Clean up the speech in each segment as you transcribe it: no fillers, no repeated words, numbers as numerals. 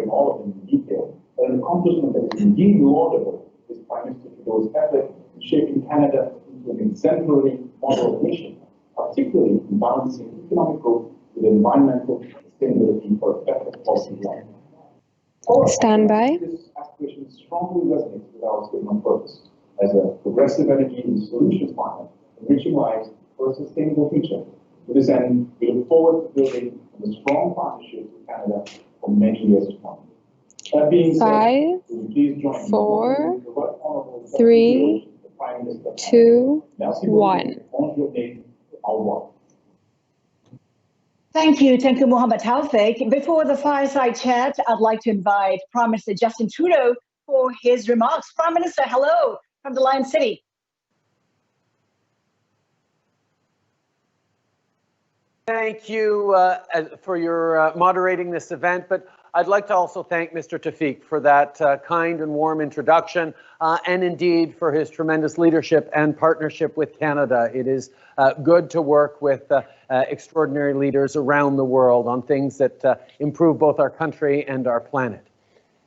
in all of them in detail, but an accomplishment that is indeed laudable is Prime Minister Trudeau's effort in shaping Canada into an exemplary model of nation, particularly in balancing economic growth with environmental sustainability for effective policy design. Stand by. This aspiration strongly resonates with our statement of purpose as a progressive energy and solutions partner, enriching lives for a sustainable future. To this end, we look forward to building a strong partnership with Canada for many years to come. That being said, 5, please join 4, me. 3, 2, 1. Thank you, Mohammed Taufik. Before the fireside chat, I'd like to invite Prime Minister Justin Trudeau for his remarks. Prime Minister, hello from the Lion City. Thank you for your moderating this event, but I'd like to also thank Mr. Taufik for that kind and warm introduction, and indeed for his tremendous leadership and partnership with Canada. It is good to work with extraordinary leaders around the world on things that improve both our country and our planet.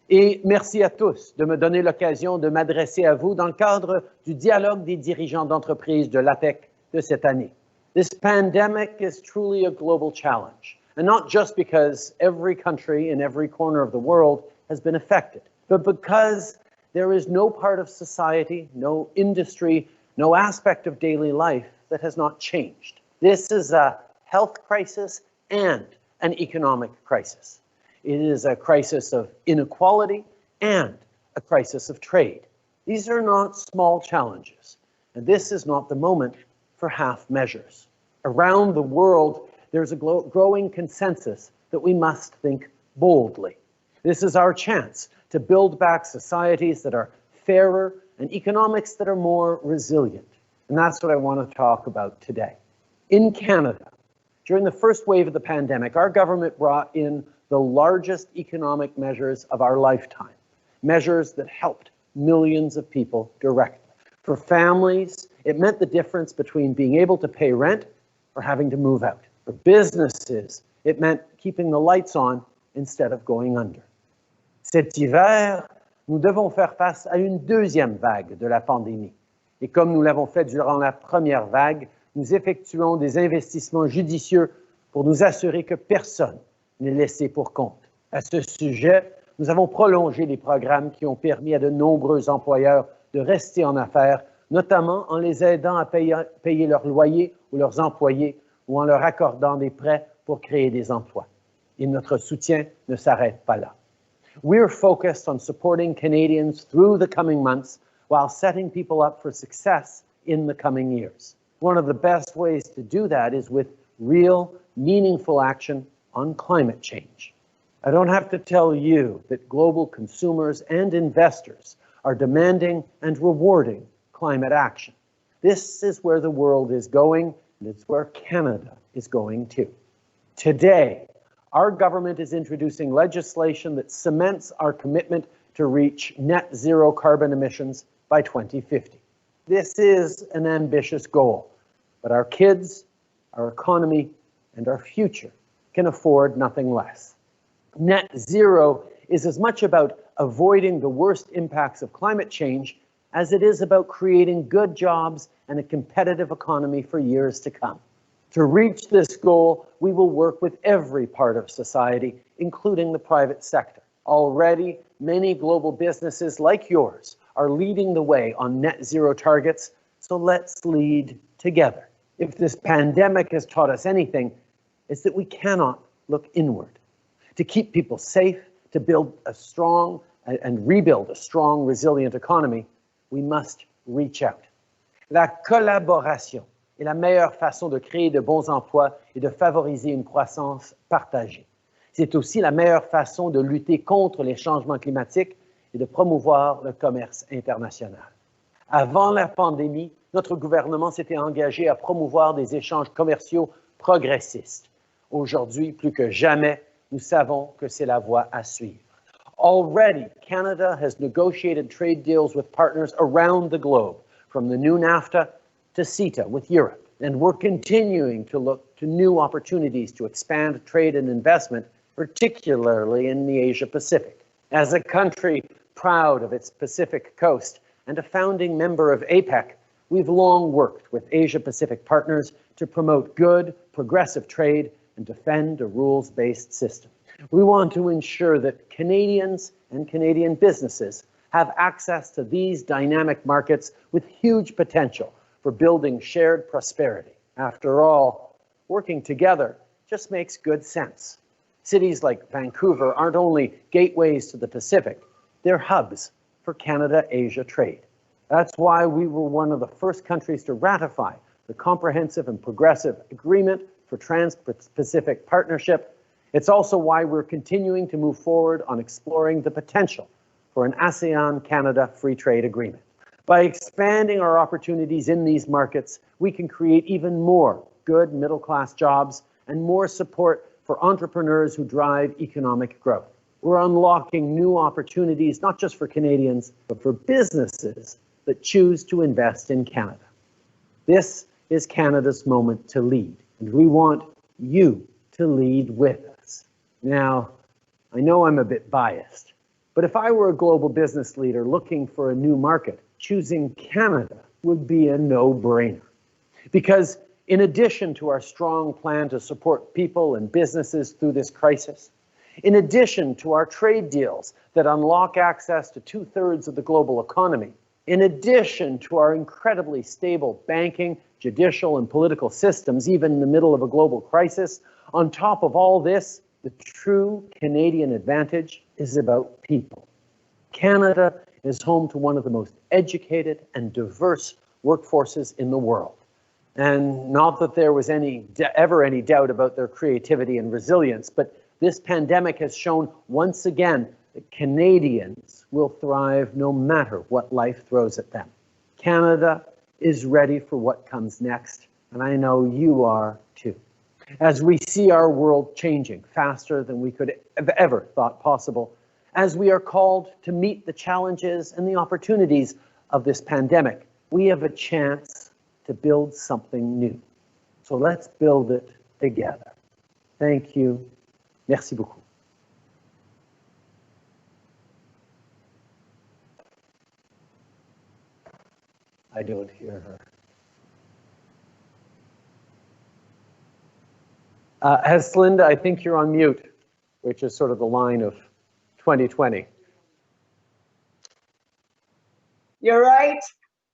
Et merci à tous de me donner l'occasion de m'adresser à vous dans le cadre du dialogue des dirigeants d'entreprise de l'APEC de cette année. This pandemic is truly a global challenge, and not just because every country in every corner of the world has been affected, but because there is no part of society, no industry, no aspect of daily life that has not changed. This is a health crisis and an economic crisis. It is a crisis of inequality and a crisis of trade. These are not small challenges, and this is not the moment for half measures. Around the world, there's a growing consensus that we must think boldly. This is our chance to build back societies that are fairer and economics that are more resilient. And that's what I want to talk about today. In Canada, during the first wave of the pandemic, our government brought in the largest economic measures of our lifetime, measures that helped millions of people directly. For families, it meant the difference between being able to pay rent or having to move out. For businesses, it meant keeping the lights on instead of going under. Cet hiver, nous devons faire face à une deuxième vague de la pandémie. Et comme nous l'avons fait durant la première vague, nous effectuons des investissements judicieux pour nous assurer que personne n'est laissé pour compte. À ce sujet, nous avons prolongé les programmes qui ont permis à de nombreux employeurs de rester en affaires, notamment en les aidant à payer leur loyer ou leurs employés ou en leur accordant des prêts pour créer des emplois. Et notre soutien ne s'arrête pas là. We're focused on supporting Canadians through the coming months while setting people up for success in the coming years. One of the best ways to do that is with real, meaningful action on climate change. I don't have to tell you that global consumers and investors are demanding and rewarding climate action. This is where the world is going, and it's where Canada is going too. Today, our government is introducing legislation that cements our commitment to reach net zero carbon emissions by 2050. This is an ambitious goal, but our kids, our economy, and our future can afford nothing less. Net zero is as much about avoiding the worst impacts of climate change as it is about creating good jobs and a competitive economy for years to come. To reach this goal, we will work with every part of society, including the private sector. Already, many global businesses like yours are leading the way on net zero targets, so let's lead together. If this pandemic has taught us anything, it's that we cannot look inward. To keep people safe, to build a strong and rebuild a strong, resilient economy, we must reach out. La collaboration est la meilleure façon de créer de bons emplois et de favoriser une croissance partagée. C'est aussi la meilleure façon de lutter contre les changements climatiques et de promouvoir le commerce international. Avant la pandémie, notre gouvernement s'était engagé à promouvoir des échanges commerciaux progressistes. Aujourd'hui, plus que jamais, nous savons que c'est la voie à suivre. Already, Canada has negotiated trade deals with partners around the globe, from the new NAFTA to CETA with Europe. And we're continuing to look to new opportunities to expand trade and investment, particularly in the Asia Pacific. As a country proud of its Pacific coast and a founding member of APEC, we've long worked with Asia Pacific partners to promote good, progressive trade and defend a rules-based system. We want to ensure that Canadians and Canadian businesses have access to these dynamic markets with huge potential for building shared prosperity. After all, working together just makes good sense. Cities like Vancouver aren't only gateways to the Pacific, they're hubs for Canada-Asia trade. That's why we were one of the first countries to ratify the Comprehensive and Progressive Agreement for Trans-Pacific Partnership. It's also why we're continuing to move forward on exploring the potential for an ASEAN-Canada free trade agreement. By expanding our opportunities in these markets, we can create even more good middle-class jobs and more support for entrepreneurs who drive economic growth. We're unlocking new opportunities, not just for Canadians, but for businesses that choose to invest in Canada. This is Canada's moment to lead, and we want you to lead with us. Now, I know I'm a bit biased, but if I were a global business leader looking for a new market, choosing Canada would be a no-brainer. Because in addition to our strong plan to support people and businesses through this crisis, in addition to our trade deals that unlock access to 2/3 of the global economy, in addition to our incredibly stable banking, judicial, and political systems, even in the middle of a global crisis, on top of all this, the true Canadian advantage is about people. Canada is home to one of the most educated and diverse workforces in the world. And not that there was ever any doubt about their creativity and resilience, but this pandemic has shown once again that Canadians will thrive no matter what life throws at them. Canada is ready for what comes next, and I know you are too. As we see our world changing faster than we could have ever thought possible, as we are called to meet the challenges and the opportunities of this pandemic, we have a chance to build something new. So let's build it together. Thank you. Merci beaucoup. I don't hear her. Linda, I think you're on mute, which is sort of the line of 2020. You're right.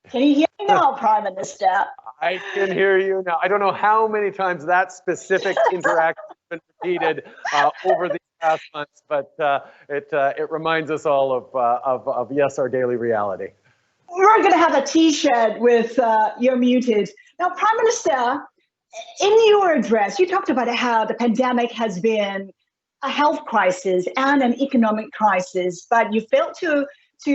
Can you hear me now, Prime Minister? I can hear you now. I don't know how many times that specific interaction has been repeated over the past months, but it reminds us all of yes, our daily reality. We're going to have a T-shirt with "You're muted." Now, Prime Minister, in your address, you talked about how the pandemic has been a health crisis and an economic crisis, but you failed to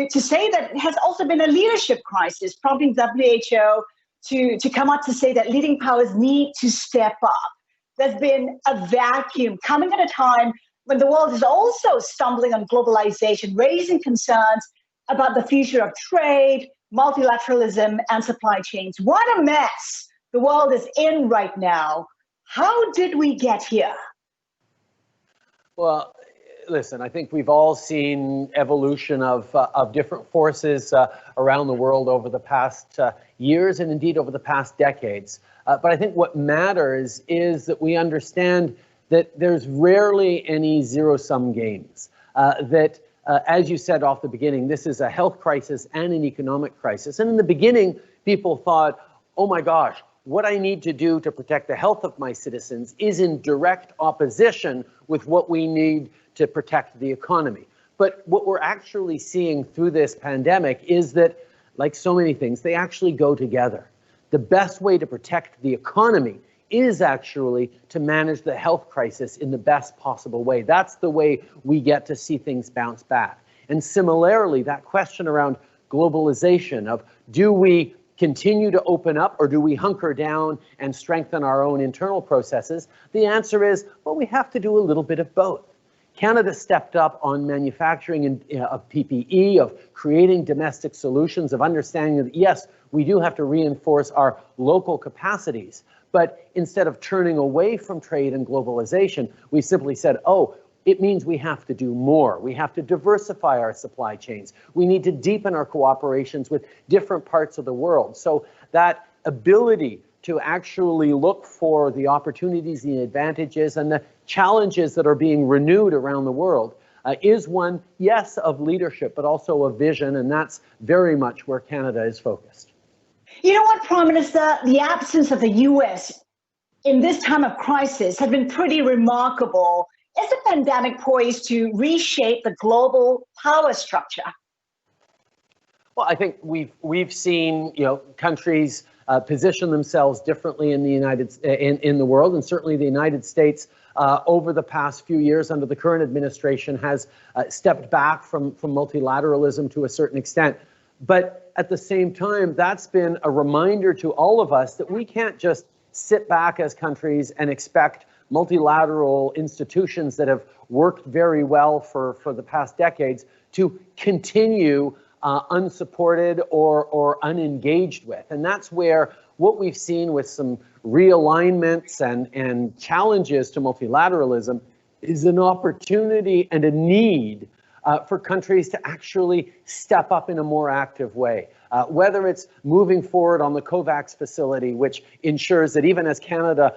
say that it has also been a leadership crisis, prompting WHO to come out to say that leading powers need to step up. There's been a vacuum coming at a time when the world is also stumbling on globalization, raising concerns about the future of trade, multilateralism, and supply chains. What a mess the world is in right now. How did we get here? Well, listen, I think we've all seen evolution of different forces around the world over the past years and indeed over the past decades. But I think what matters is that we understand that there's rarely any zero-sum games. As you said off the beginning, this is a health crisis and an economic crisis. And in the beginning, people thought, oh my gosh, what I need to do to protect the health of my citizens is in direct opposition with what we need to protect the economy. But what we're actually seeing through this pandemic is that, like so many things, they actually go together. The best way to protect the economy is actually to manage the health crisis in the best possible way. That's the way we get to see things bounce back. And similarly, that question around globalization of do we continue to open up or do we hunker down and strengthen our own internal processes? The answer is, well, we have to do a little bit of both. Canada stepped up on manufacturing of PPE, of creating domestic solutions, of understanding that, yes, we do have to reinforce our local capacities. But instead of turning away from trade and globalization, we simply said, oh, it means we have to do more. We have to diversify our supply chains. We need to deepen our cooperations with different parts of the world. So that ability to actually look for the opportunities, the advantages, and the challenges that are being renewed around the world is one, yes, of leadership, but also of vision, and that's very much where Canada is focused. You know what, Prime Minister? The absence of the U.S. in this time of crisis has been pretty remarkable. Is the pandemic poised to reshape the global power structure? Well, I think we've seen countries position themselves differently in the in the world, and certainly the United States over the past few years under the current administration has stepped back from multilateralism to a certain extent. But at the same time, that's been a reminder to all of us that we can't just sit back as countries and expect multilateral institutions that have worked very well for the past decades to continue unsupported or unengaged with. And that's where what we've seen with some realignments and challenges to multilateralism is an opportunity and a need for countries to actually step up in a more active way. Whether it's moving forward on the COVAX facility, which ensures that even as Canada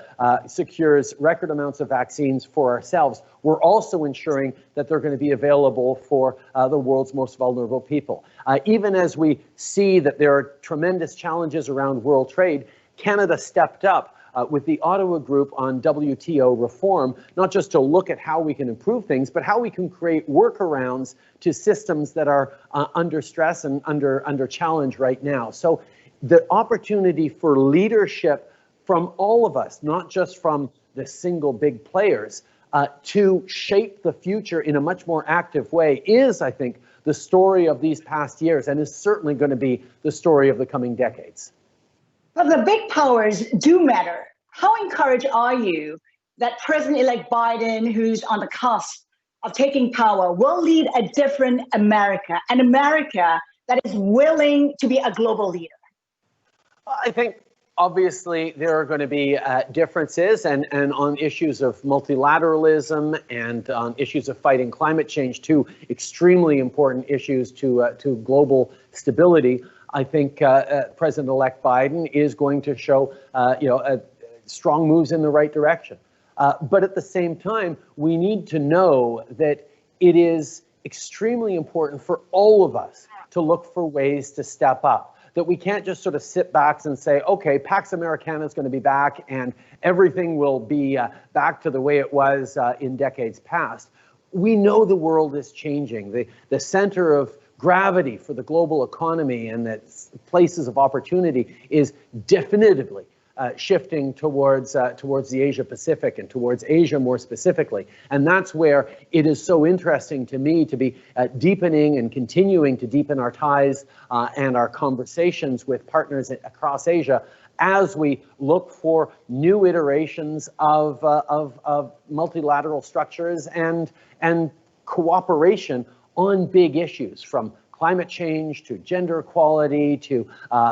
secures record amounts of vaccines for ourselves, we're also ensuring that they're going to be available for the world's most vulnerable people. Even as we see that there are tremendous challenges around world trade, Canada stepped up with the Ottawa Group on WTO reform, not just to look at how we can improve things, but how we can create workarounds to systems that are under stress and under challenge right now. So the opportunity for leadership from all of us, not just from the single big players, to shape the future in a much more active way is, I think, the story of these past years, and is certainly going to be the story of the coming decades. But the big powers do matter. How encouraged are you that President-elect Biden, who's on the cusp of taking power, will lead a different America, an America that is willing to be a global leader? I think obviously there are going to be differences, and on issues of multilateralism and on issues of fighting climate change, two extremely important issues to global stability. I think President-elect Biden is going to show, strong moves in the right direction. But at the same time, we need to know that it is extremely important for all of us to look for ways to step up. That we can't just sort of sit back and say, okay, Pax Americana is going to be back and everything will be back to the way it was in decades past. We know the world is changing. The center of gravity for the global economy and the places of opportunity is definitively shifting towards the Asia Pacific and towards Asia more specifically. And that's where it is so interesting to me to be deepening and continuing to deepen our ties and our conversations with partners across Asia as we look for new iterations of multilateral structures and cooperation on big issues, from climate change to gender equality to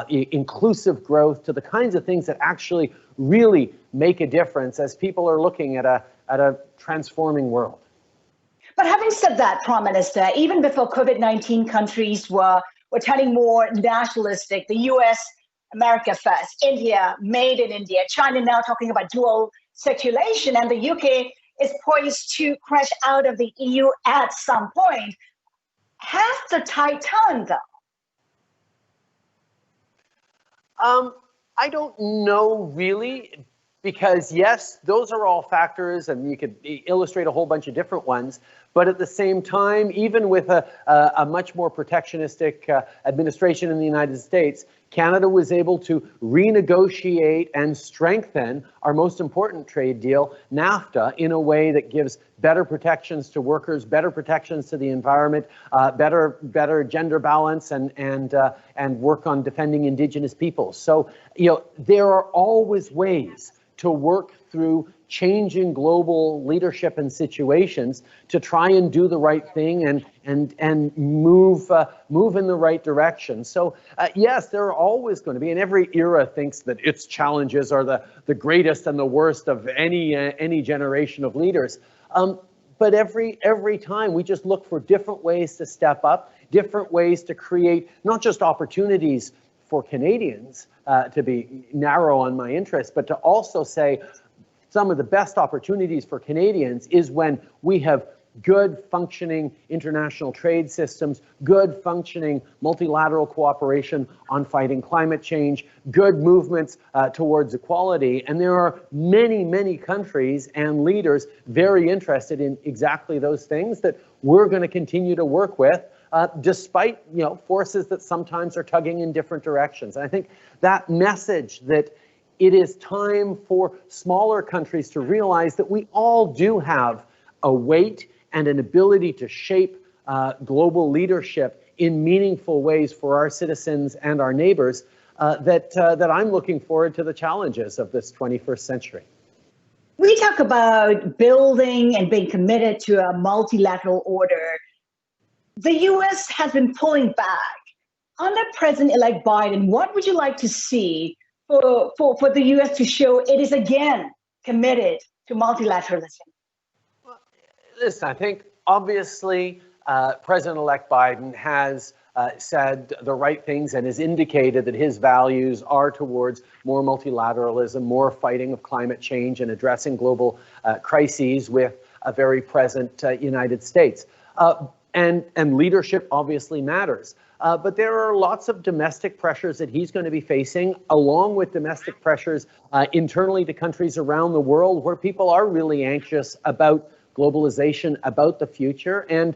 inclusive growth, to the kinds of things that actually really make a difference as people are looking at a transforming world. But having said that, Prime Minister, even before COVID-19, countries were turning more nationalistic. The US, America first, India, made in India, China now talking about dual circulation, and the UK is poised to crash out of the EU at some point. Has the tide turned, though? I don't know really, because yes, those are all factors, and you could illustrate a whole bunch of different ones. But at the same time, even with a much more protectionistic administration in the United States, Canada was able to renegotiate and strengthen our most important trade deal, NAFTA, in a way that gives better protections to workers, better protections to the environment, better gender balance, and work on defending Indigenous peoples. So, there are always ways to work through changing global leadership and situations to try and do the right thing and move in the right direction. So yes, there are always going to be, and every era thinks that its challenges are the greatest and the worst of any generation of leaders. But but every time we just look for different ways to step up, different ways to create not just opportunities for Canadians to be narrow on my interests, but to also say some of the best opportunities for Canadians is when we have good functioning international trade systems, good functioning multilateral cooperation on fighting climate change, good movements towards equality. And there are many, many countries and leaders very interested in exactly those things that we're going to continue to work with, despite forces that sometimes are tugging in different directions. And I think that message that it is time for smaller countries to realize that we all do have a weight and an ability to shape global leadership in meaningful ways for our citizens and our neighbors, that I'm looking forward to the challenges of this 21st century. We talk about building and being committed to a multilateral order. The U.S. has been pulling back. Under President-elect Biden, what would you like to see for the U.S. to show it is again committed to multilateralism? Listen, I think obviously President-elect Biden has said the right things and has indicated that his values are towards more multilateralism, more fighting of climate change and addressing global crises with a very present United States. And leadership obviously matters. But there are lots of domestic pressures that he's going to be facing, along with domestic pressures internally to countries around the world where people are really anxious about globalization, about the future, and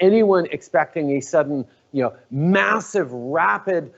anyone expecting a sudden, massive, rapid,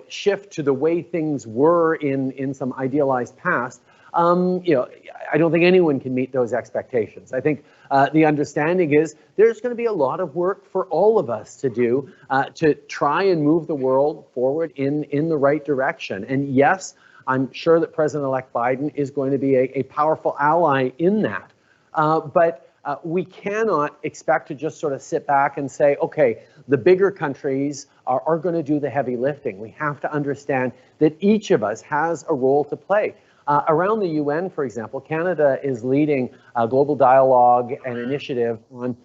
shift to the way things were in some idealized past, I don't think anyone can meet those expectations. I think the understanding is there's going to be a lot of work for all of us to do to try and move the world forward in the right direction. And yes, I'm sure that President-elect Biden is going to be a powerful ally in that. But we cannot expect to just sort of sit back and say, okay, the bigger countries are going to do the heavy lifting. We have to understand that each of us has a role to play. Around the UN, for example, Canada is leading a global dialogue and initiative on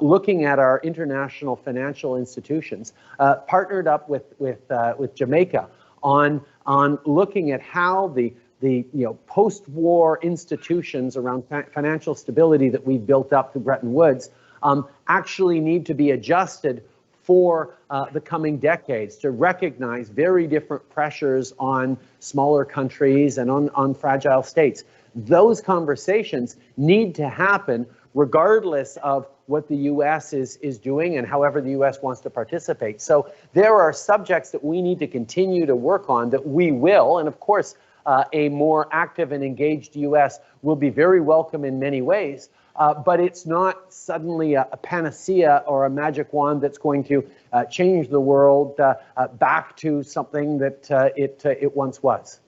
looking at our international financial institutions, partnered up with Jamaica on looking at how the post-war institutions around financial stability that we've built up through Bretton Woods actually need to be adjusted for the coming decades to recognize very different pressures on smaller countries and on fragile states. Those conversations need to happen regardless of what the U.S. is doing and however the U.S. wants to participate. So there are subjects that we need to continue to work on that we will, and of course, a more active and engaged U.S. will be very welcome in many ways, but it's not suddenly a panacea or a magic wand that's going to change the world back to something that it once was.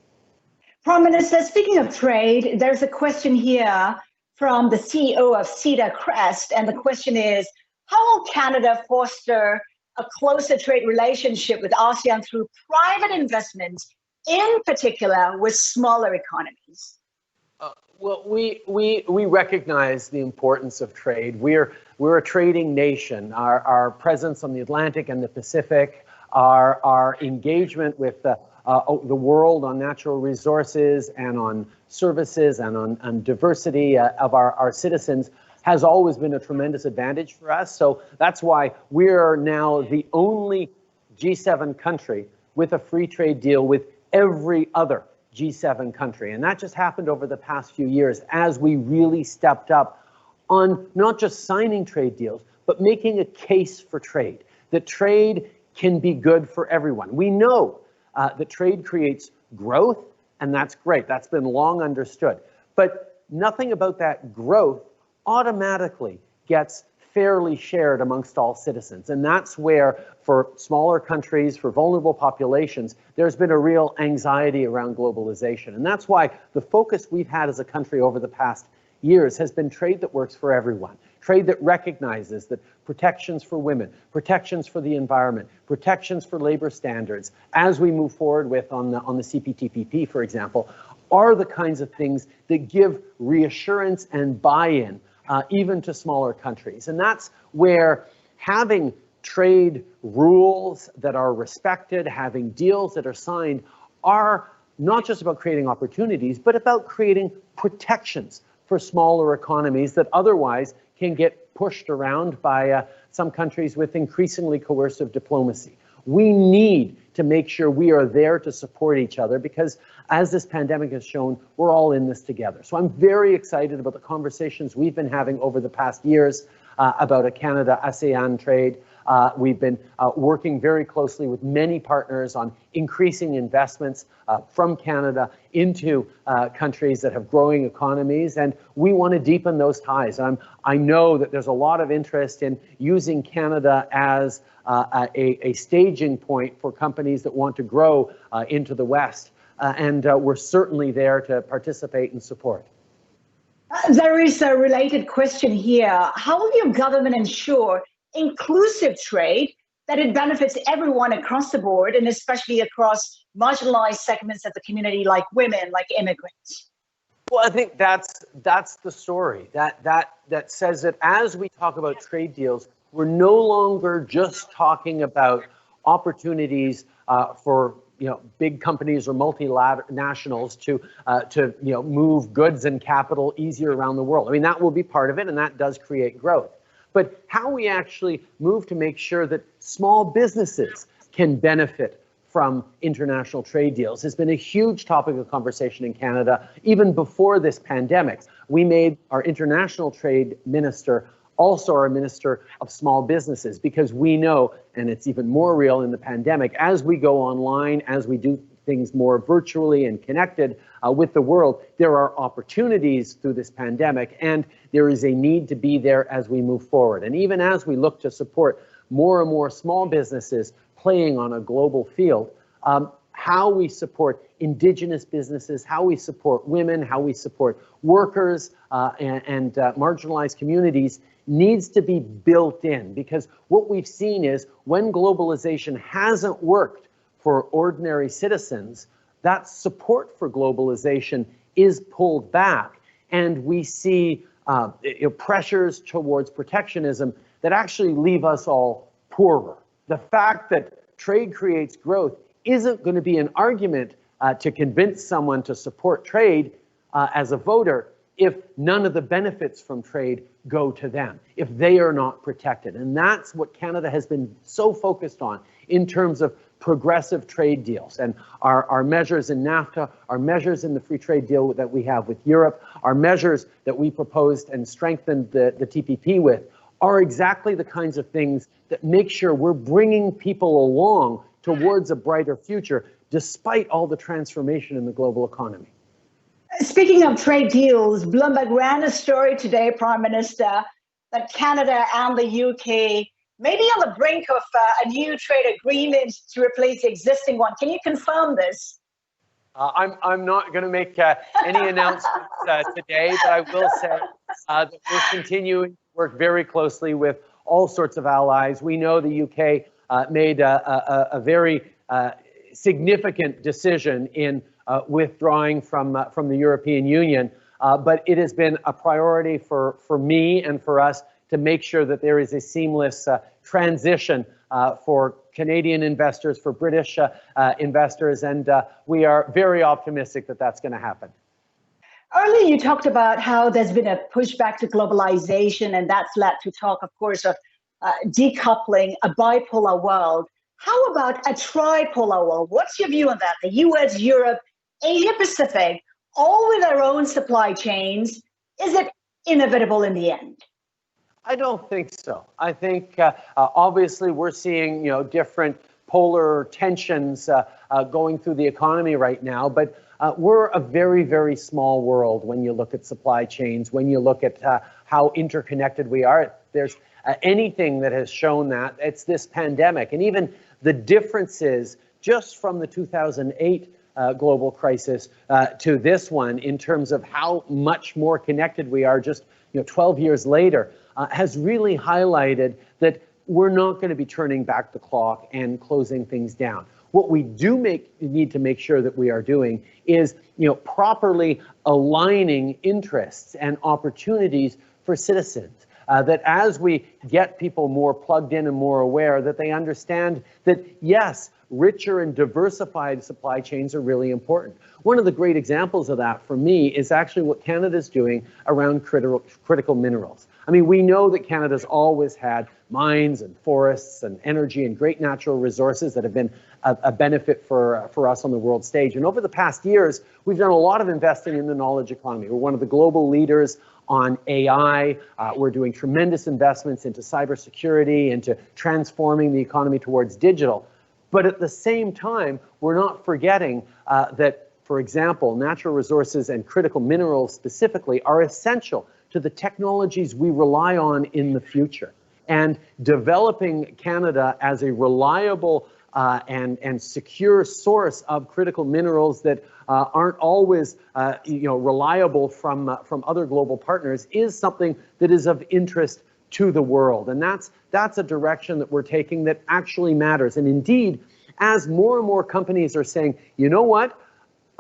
Prime Minister, speaking of trade, there's a question here from the CEO of Cedar Crest, and the question is, how will Canada foster a closer trade relationship with ASEAN through private investments, in particular with smaller economies? Well, we recognize the importance of trade. We're a trading nation. Our presence on the Atlantic and the Pacific, our engagement with the world on natural resources and on services and on diversity of our citizens has always been a tremendous advantage for us. So that's why we're now the only G7 country with a free trade deal with every other G7 country. And that just happened over the past few years as we really stepped up on not just signing trade deals, but making a case for trade, that trade can be good for everyone. We know that trade creates growth, and that's great. That's been long understood. But nothing about that growth automatically gets fairly shared amongst all citizens. And that's where, for smaller countries, for vulnerable populations, there's been a real anxiety around globalization. And that's why the focus we've had as a country over the past years has been trade that works for everyone. Trade that recognizes that protections for women, protections for the environment, protections for labor standards, as we move forward with on the CPTPP, for example, are the kinds of things that give reassurance and buy-in even to smaller countries. And that's where having trade rules that are respected, having deals that are signed, are not just about creating opportunities, but about creating protections for smaller economies that otherwise can get pushed around by some countries with increasingly coercive diplomacy. We need to make sure we are there to support each other because, as this pandemic has shown, we're all in this together. So I'm very excited about the conversations we've been having over the past years about a Canada-ASEAN trade. We've been working very closely with many partners on increasing investments from Canada into countries that have growing economies, and we want to deepen those ties. I know that there's a lot of interest in using Canada as a staging point for companies that want to grow into the West, and we're certainly there to participate and support. There is a related question here. How will your government ensure inclusive trade, that it benefits everyone across the board, and especially across marginalized segments of the community like women, like immigrants? Well, I think that's the story that says that as we talk about trade deals, we're no longer just talking about opportunities for big companies or multinationals to move goods and capital easier around the world. I mean, that will be part of it, and that does create growth. But how we actually move to make sure that small businesses can benefit from international trade deals has been a huge topic of conversation in Canada, even before this pandemic. We made our international trade minister also our minister of small businesses, because we know, and it's even more real in the pandemic, as we go online, as we do things more virtually and connected with the world, there are opportunities through this pandemic, and there is a need to be there as we move forward. And even as we look to support more and more small businesses playing on a global field, how we support Indigenous businesses, how we support women, how we support workers and marginalized communities needs to be built in, because what we've seen is when globalization hasn't worked for ordinary citizens, that support for globalization is pulled back, and we see pressures towards protectionism that actually leave us all poorer. The fact that trade creates growth isn't going to be an argument to convince someone to support trade as a voter if none of the benefits from trade go to them, if they are not protected. And that's what Canada has been so focused on in terms of progressive trade deals. And our measures in NAFTA, our measures in the free trade deal that we have with Europe, our measures that we proposed and strengthened the TPP with, are exactly the kinds of things that make sure we're bringing people along towards a brighter future, despite all the transformation in the global economy. Speaking of trade deals, Bloomberg ran a story today, Prime Minister, that Canada and the UK may be on the brink of a new trade agreement to replace the existing one. Can you confirm this? I'm not going to make any announcements today, but I will say that we're continuing to work very closely with all sorts of allies. We know the UK made a very significant decision in withdrawing from the European Union, but it has been a priority for me and for us to make sure that there is a seamless transition for Canadian investors, for British investors, and we are very optimistic that that's going to happen. Earlier, you talked about how there's been a pushback to globalization, and that's led to talk, of course, of decoupling a bipolar world. How about a tripolar world? What's your view on that? The US, Europe, Asia Pacific, all with their own supply chains. Is it inevitable in the end? I don't think so. I think obviously we're seeing different polar tensions going through the economy right now, but we're a very, very small world when you look at supply chains, when you look at how interconnected we are. There's anything that has shown that, it's this pandemic. And even the differences just from the 2008 global crisis to this one in terms of how much more connected we are just 12 years later has really highlighted that we're not going to be turning back the clock and closing things down. What we do need to make sure that we are doing is properly aligning interests and opportunities for for citizens. That as we get people more plugged in and more aware, that they understand that, yes, richer and diversified supply chains are really important. One of the great examples of that for me is actually what Canada's doing around critical minerals. I mean, we know that Canada's always had mines and forests and energy and great natural resources that have been a benefit for us on the world stage. And over the past years, we've done a lot of investing in the knowledge economy. We're one of the global leaders on AI. We're doing tremendous investments into cybersecurity, into transforming the economy towards digital. But at the same time, we're not forgetting that, for example, natural resources and critical minerals specifically are essential to the technologies we rely on in the future. And developing Canada as a reliable and secure source of critical minerals that aren't always reliable from other global partners is something that is of interest to the world. And that's a direction that we're taking that actually matters. And indeed, as more and more companies are saying, you know what?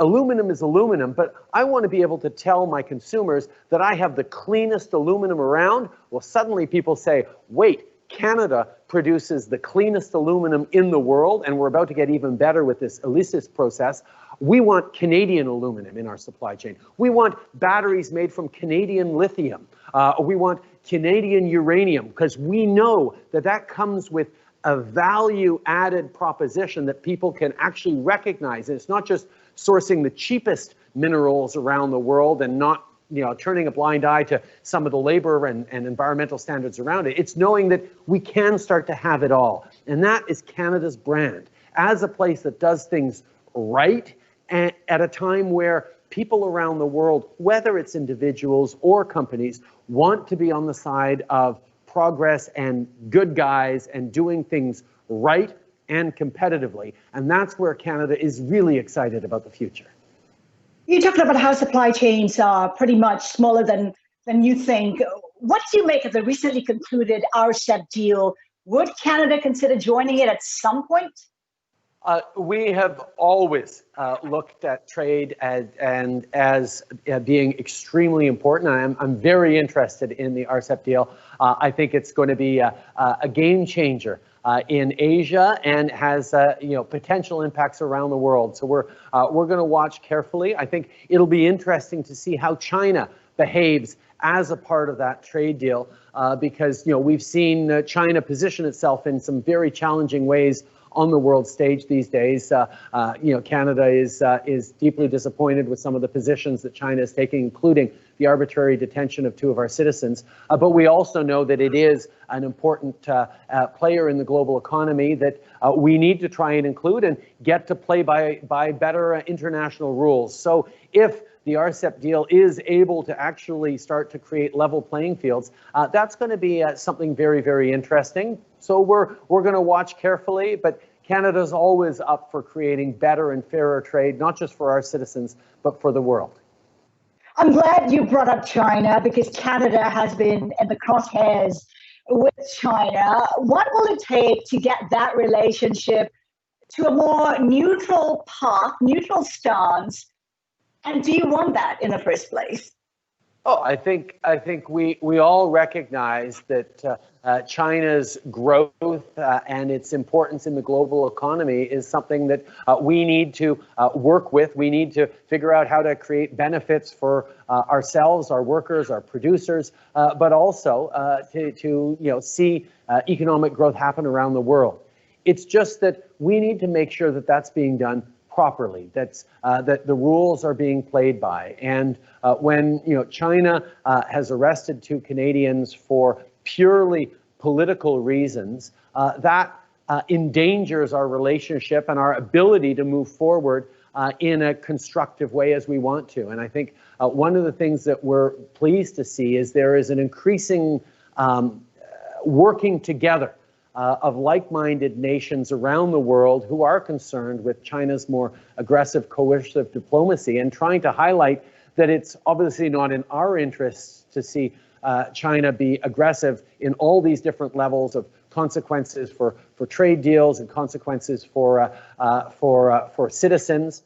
Aluminum is aluminum, but I want to be able to tell my consumers that I have the cleanest aluminum around. Well, suddenly people say, wait, Canada produces the cleanest aluminum in the world, and we're about to get even better with this ELYSIS process. We want Canadian aluminum in our supply chain. We want batteries made from Canadian lithium. We want Canadian uranium, because we know that that comes with a value-added proposition that people can actually recognize. And it's not just sourcing the cheapest minerals around the world and not turning a blind eye to some of the labor and environmental standards around it. It's knowing that we can start to have it all. And that is Canada's brand as a place that does things right and at a time where people around the world, whether it's individuals or companies, want to be on the side of progress and good guys and doing things right and competitively. And that's where Canada is really excited about the future. You talked about how supply chains are pretty much smaller than you think. What do you make of the recently concluded RCEP deal? Would Canada consider joining it at some point? We have always looked at trade as being extremely important. I'm very interested in the RCEP deal. I think it's going to be a game changer in Asia and has potential impacts around the world. So we're going to watch carefully. I think it'll be interesting to see how China behaves as a part of that trade deal, because we've seen China position itself in some very challenging ways on the world stage these days. Canada is deeply disappointed with some of the positions that China is taking, including the arbitrary detention of 2 of our citizens. But we also know that it is an important player in the global economy that we need to try and include and get to play by better international rules. So if the RCEP deal is able to actually start to create level playing fields, that's going to be something very, very interesting. So we're going to watch carefully, but Canada's always up for creating better and fairer trade, not just for our citizens, but for the world. I'm glad you brought up China, because Canada has been in the crosshairs with China. What will it take to get that relationship to a more neutral path, neutral stance? And do you want that in the first place? Oh, I think we all recognize that China's growth and its importance in the global economy is something that we need to work with. We need to figure out how to create benefits for ourselves, our workers, our producers, but also to see economic growth happen around the world. It's just that we need to make sure that that's being done properly, that the rules are being played by. And when China has arrested 2 Canadians for purely political reasons, that endangers our relationship and our ability to move forward in a constructive way as we want to. And I think one of the things that we're pleased to see is there is an increasing working together of like-minded nations around the world who are concerned with China's more aggressive, coercive diplomacy, and trying to highlight that it's obviously not in our interests to see China be aggressive in all these different levels of consequences for trade deals and consequences for citizens.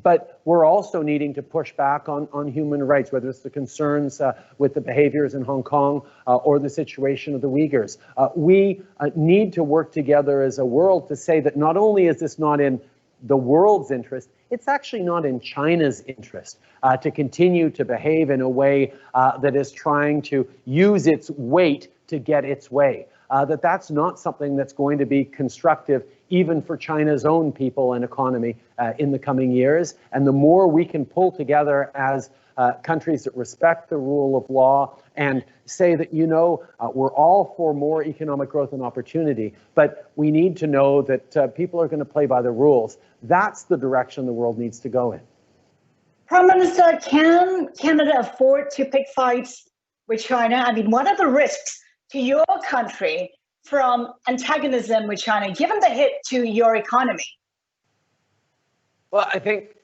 But we're also needing to push back on human rights, whether it's the concerns with the behaviors in Hong Kong or the situation of the Uyghurs. We need to work together as a world to say that not only is this not in the world's interest, it's actually not in China's interest to continue to behave in a way that is trying to use its weight to get its way. That's not something that's going to be constructive even for China's own people and economy in the coming years. And the more we can pull together as countries that respect the rule of law and say that, we're all for more economic growth and opportunity, but we need to know that people are going to play by the rules. That's the direction the world needs to go in. Prime Minister, can Canada afford to pick fights with China? I mean, what are the risks to your country from antagonism with China, given the hit to your economy? Well, I think,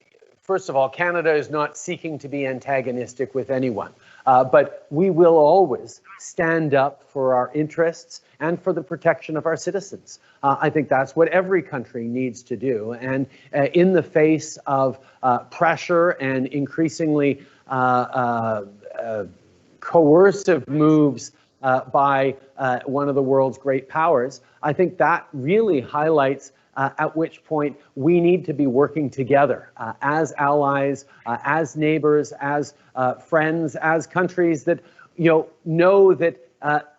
first of all, Canada is not seeking to be antagonistic with anyone, but we will always stand up for our interests and for the protection of our citizens. I think that's what every country needs to do. And in the face of pressure and increasingly coercive moves by one of the world's great powers, I think that really highlights at which point we need to be working together as allies, as neighbors, as friends, as countries that know that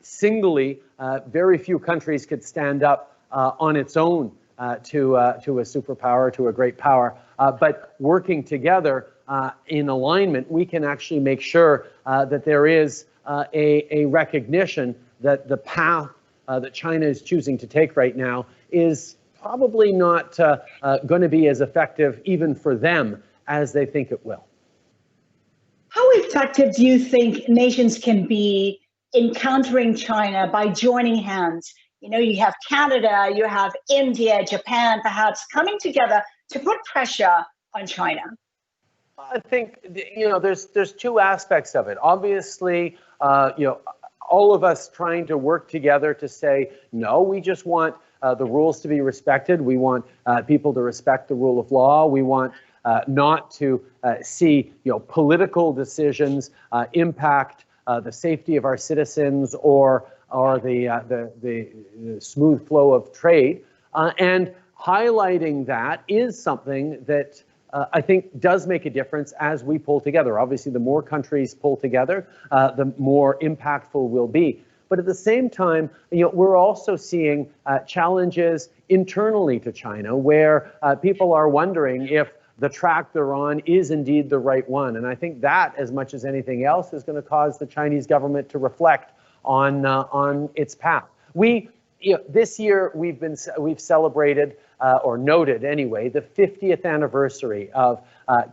singly very few countries could stand up on its own to a superpower, to a great power. But working together in alignment, we can actually make sure that there is a recognition that the path that China is choosing to take right now is probably not going to be as effective even for them as they think it will. How effective do you think nations can be in countering China by joining hands? You have Canada, you have India, Japan, perhaps coming together to put pressure on China. I think, there's two aspects of it. Obviously, all of us trying to work together to say, no, we just want the rules to be respected. We want people to respect the rule of law. We want not to see, political decisions impact the safety of our citizens or the smooth flow of trade. And highlighting that is something that I think does make a difference as we pull together. Obviously, the more countries pull together, the more impactful we'll be. But at the same time, we're also seeing challenges internally to China where people are wondering if the track they're on is indeed the right one. And I think that, as much as anything else, is going to cause the Chinese government to reflect on its path. This year we've celebrated or noted anyway the 50th anniversary of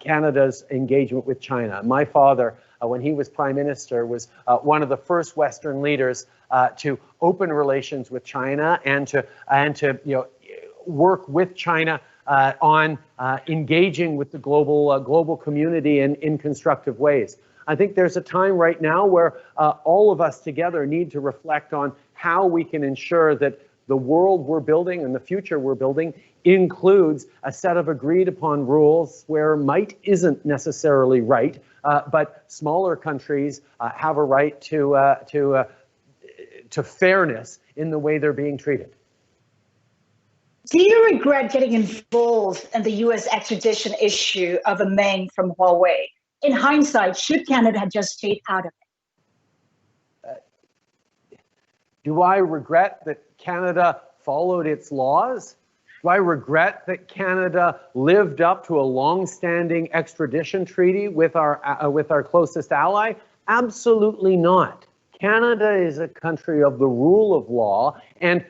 Canada's engagement with China. My father, when he was Prime Minister, was one of the first Western leaders to open relations with China and to work with China on engaging with the global community in constructive ways. I think there's a time right now where all of us together need to reflect on how we can ensure that the world we're building and the future we're building includes a set of agreed upon rules where might isn't necessarily right, but smaller countries have a right to fairness in the way they're being treated. Do you regret getting involved in the U.S. extradition issue of a Meng from Huawei? In hindsight, should Canada have just stayed out of it? Do I regret that Canada followed its laws? Do I regret that Canada lived up to a long-standing extradition treaty with our closest ally? Absolutely not. Canada is a country of the rule of law, and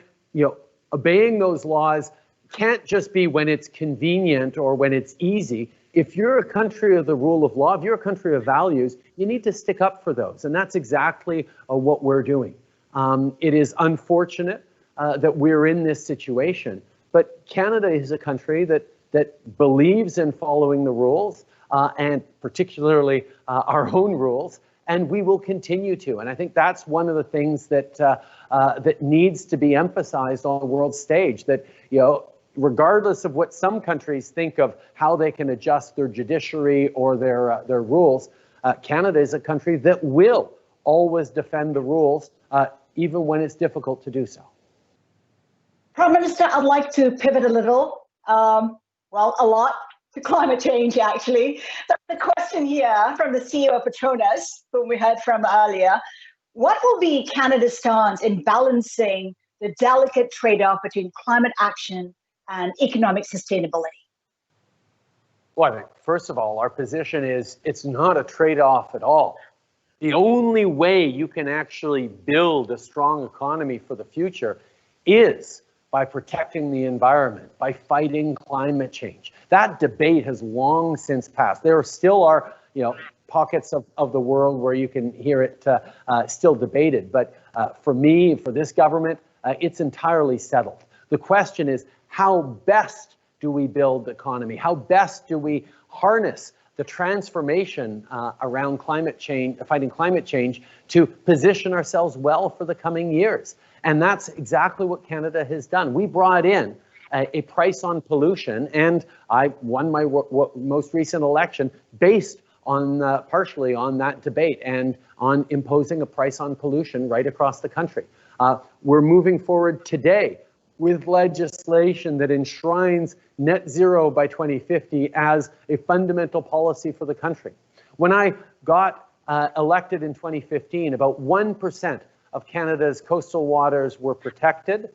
obeying those laws can't just be when it's convenient or when it's easy. If you're a country of the rule of law, if you're a country of values, you need to stick up for those, and that's exactly what we're doing. It is unfortunate that we're in this situation, but Canada is a country that believes in following the rules, and particularly our own rules, and we will continue to. And I think that's one of the things that that needs to be emphasized on the world stage, that regardless of what some countries think of how they can adjust their judiciary or their rules, Canada is a country that will always defend the rules, even when it's difficult to do so. Prime Minister, I'd like to pivot a little, well, a lot, to climate change, actually. But the question here from the CEO of Petronas, whom we heard from earlier, what will be Canada's stance in balancing the delicate trade-off between climate action and economic sustainability? Well, I think, first of all, our position is it's not a trade-off at all. The only way you can actually build a strong economy for the future is by protecting the environment, by fighting climate change. That debate has long since passed. There still are, pockets of the world where you can hear it still debated. But for me, for this government, it's entirely settled. The question is, how best do we build the economy? How best do we harness the transformation around climate change, fighting climate change, to position ourselves well for the coming years? And that's exactly what Canada has done. We brought in a price on pollution, and I won my most recent election based on partially on that debate and on imposing a price on pollution right across the country. We're moving forward today with legislation that enshrines net zero by 2050 as a fundamental policy for the country. When I got elected in 2015, about 1% of Canada's coastal waters were protected.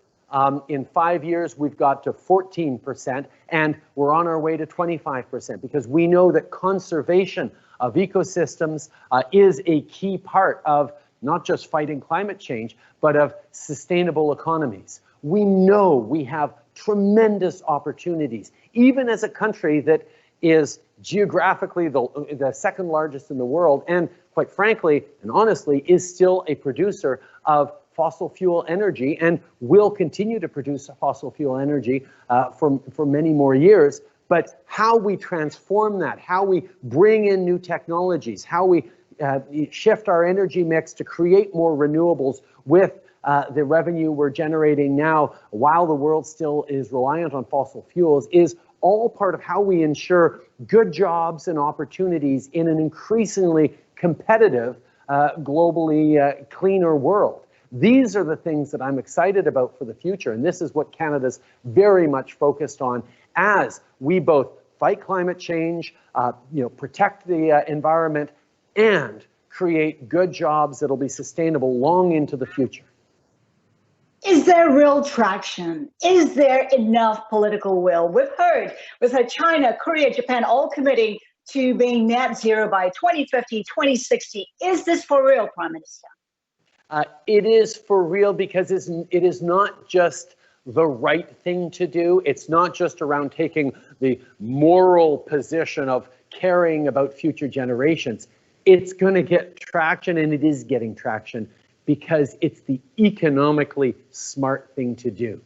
In 5 years, we've got to 14%, and we're on our way to 25%, because we know that conservation of ecosystems is a key part of not just fighting climate change, but of sustainable economies. We know we have tremendous opportunities, even as a country that is geographically the second largest in the world, and quite frankly and honestly is still a producer of fossil fuel energy and will continue to produce fossil fuel energy for many more years. But how we transform that, how we bring in new technologies, how we shift our energy mix to create more renewables with the revenue we're generating now while the world still is reliant on fossil fuels, is all part of how we ensure good jobs and opportunities in an increasingly competitive, globally cleaner world. These are the things that I'm excited about for the future, and this is what Canada's very much focused on as we both fight climate change, protect the environment, and create good jobs that'll be sustainable long into the future. Is there real traction? Is there enough political will? We've heard China, Korea, Japan all committing to being net zero by 2050, 2060. Is this for real, Prime Minister? It is for real because it is not just the right thing to do. It's not just around taking the moral position of caring about future generations. It's going to get traction, and it is getting traction, because it's the economically smart thing to do.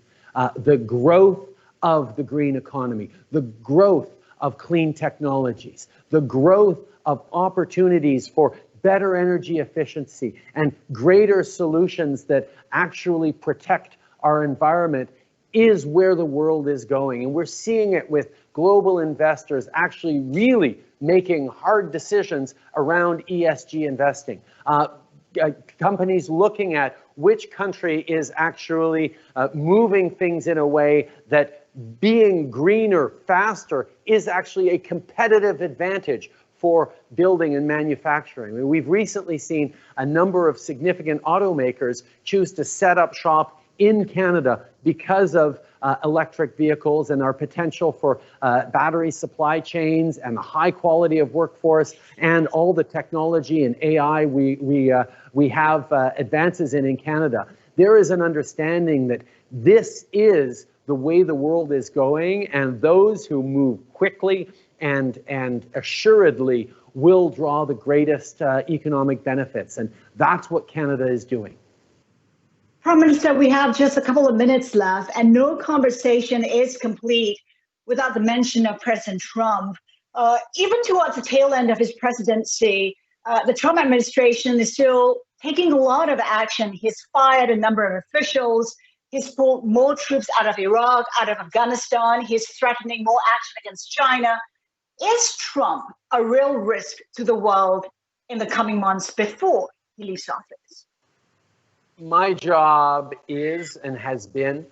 The growth of the green economy, the growth of clean technologies, the growth of opportunities for better energy efficiency and greater solutions that actually protect our environment is where the world is going. And we're seeing it with global investors actually really making hard decisions around ESG investing. Companies looking at which country is actually moving things in a way that being greener faster is actually a competitive advantage for building and manufacturing. I mean, we've recently seen a number of significant automakers choose to set up shop in Canada because of electric vehicles and our potential for battery supply chains and the high quality of workforce and all the technology and AI we have advances in Canada. There is an understanding that this is the way the world is going, and those who move quickly and assuredly will draw the greatest economic benefits, and that's what Canada is doing. Prime Minister, we have just a couple of minutes left, and no conversation is complete without the mention of President Trump. Even towards the tail end of his presidency, the Trump administration is still taking a lot of action. He's fired a number of officials. He's pulled more troops out of Iraq, out of Afghanistan. He's threatening more action against China. Is Trump a real risk to the world in the coming months before he leaves office? My job is and has been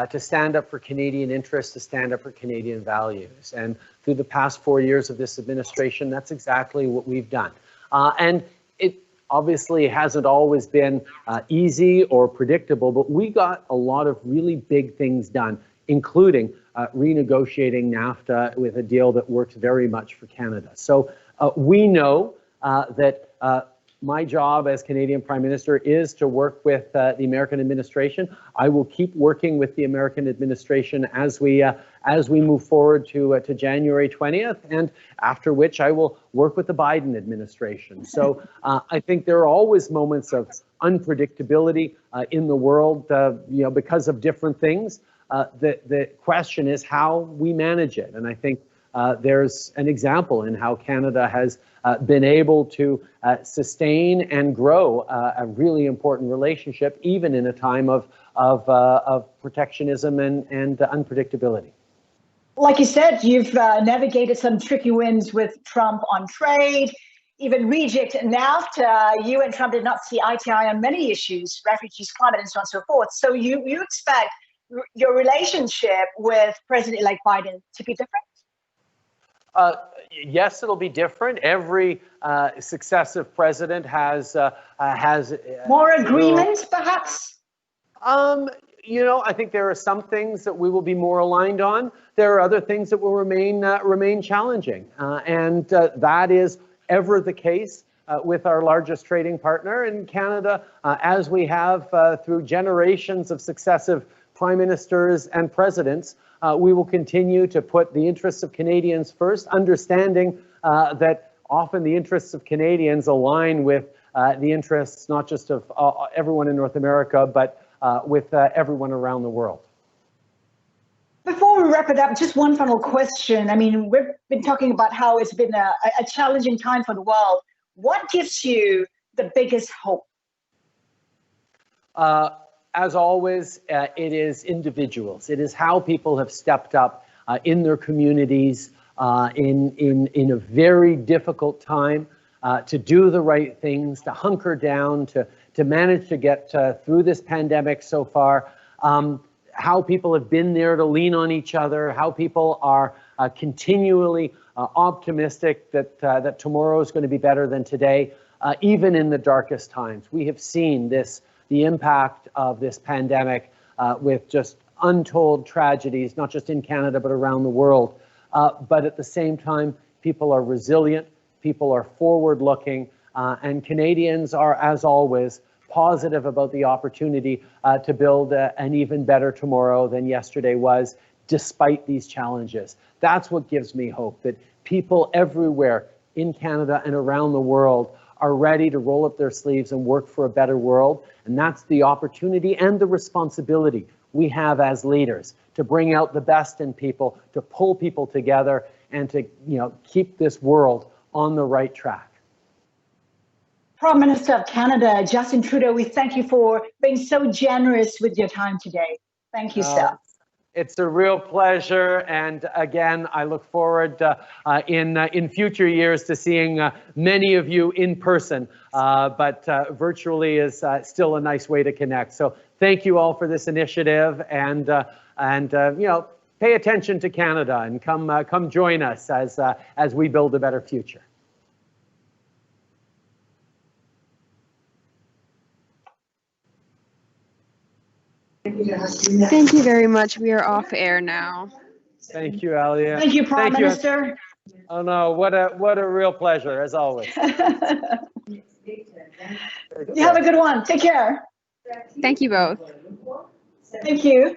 to stand up for Canadian interests, to stand up for Canadian values. And through the past 4 years of this administration, that's exactly what we've done. And it obviously hasn't always been easy or predictable, but we got a lot of really big things done, including renegotiating NAFTA with a deal that works very much for Canada. So we know that my job as Canadian Prime Minister is to work with the American administration. I will keep working with the American administration as we move forward to January 20th, and after which I will work with the Biden administration. So I think there are always moments of unpredictability in the world, because of different things. The question is how we manage it, and I think there's an example in how Canada has been able to sustain and grow a really important relationship, even in a time of protectionism and unpredictability. Like you said, you've navigated some tricky winds with Trump on trade, even reject NAFTA. You and Trump did not see eye to eye on many issues, refugees, climate, and so on and so forth. So you expect your relationship with President-elect Biden to be different? Yes, it'll be different. Every successive president has more agreements, perhaps. I think there are some things that we will be more aligned on. There are other things that will remain challenging, and that is ever the case with our largest trading partner in Canada, as we have through generations of successive prime ministers and presidents. We will continue to put the interests of Canadians first, understanding that often the interests of Canadians align with the interests not just of everyone in North America, but with everyone around the world. Before we wrap it up, just one final question. I mean, we've been talking about how it's been a challenging time for the world. What gives you the biggest hope? As always, it is individuals. It is how people have stepped up in their communities in a very difficult time to do the right things, to hunker down, to manage to get through this pandemic so far. How people have been there to lean on each other, how people are continually optimistic that tomorrow is going to be better than today, even in the darkest times. We have seen the impact of this pandemic with just untold tragedies, not just in Canada, but around the world. But at the same time, people are resilient, people are forward-looking, and Canadians are, as always, positive about the opportunity to build an even better tomorrow than yesterday was, despite these challenges. That's what gives me hope, that people everywhere in Canada and around the world are ready to roll up their sleeves and work for a better world. And that's the opportunity and the responsibility we have as leaders, to bring out the best in people, to pull people together, and to keep this world on the right track. Prime Minister of Canada, Justin Trudeau, we thank you for being so generous with your time today. Thank you, sir. It's a real pleasure, and again, I look forward in future years to seeing many of you in person, but virtually is still a nice way to connect. So thank you all for this initiative, and pay attention to Canada and come join us as we build a better future. Thank you very much. We are off air now. Thank you, Alia. Thank you, Prime Minister. Oh no, what a real pleasure, as always. You have a good one. Take care. Thank you both. Thank you.